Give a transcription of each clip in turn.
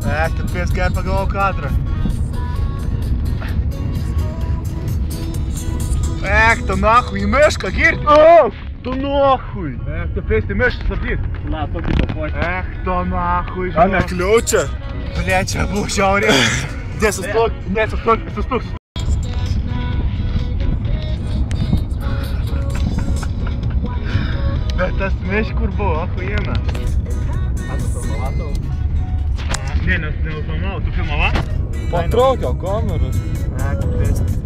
Tad pieskēr pa galvu kadru. Tu nahuj, meška, gird! Tu nahuj! Tu pēsti meška stabdīt. Na, tokį papuoti. Tu nahuj, A ne kliaučia? Bля, čia buvo šiaurė. Sustuk. Bet tas mešk kur buvo, achujiena. A tu filmava tau? Ne, nefilmavau, tu filmava? Patraukiau kameras. Tu pēsti.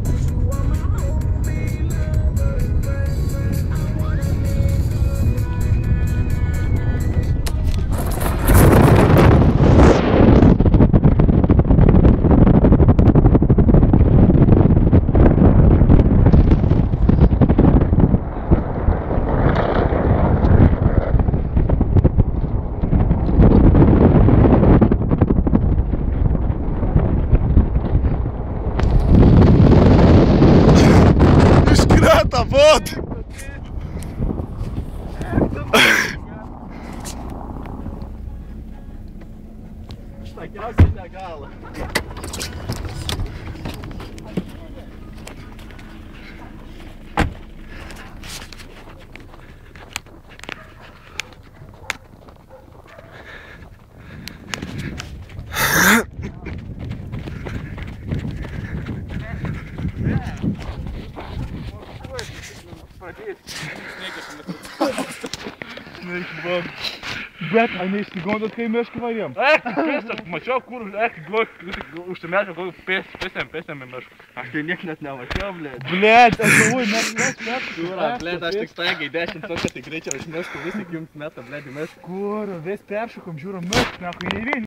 Вот! Takiausiai negala. Bet, a neišsigondot, kai meškį varėm? Pėstas, mačiau, kur užsimečiau, gal pėstėm į mešką. Aš tai niek net nemačiau, blėt. Blėt, aš galvoju, mes. Blėt, aš tik staigiai 10 tokio, tai greičiau iš meškų vis tik jums metą, blėt, į mešką. Kur, vis peršokom, žiūrom meškį, nahui, ne vien.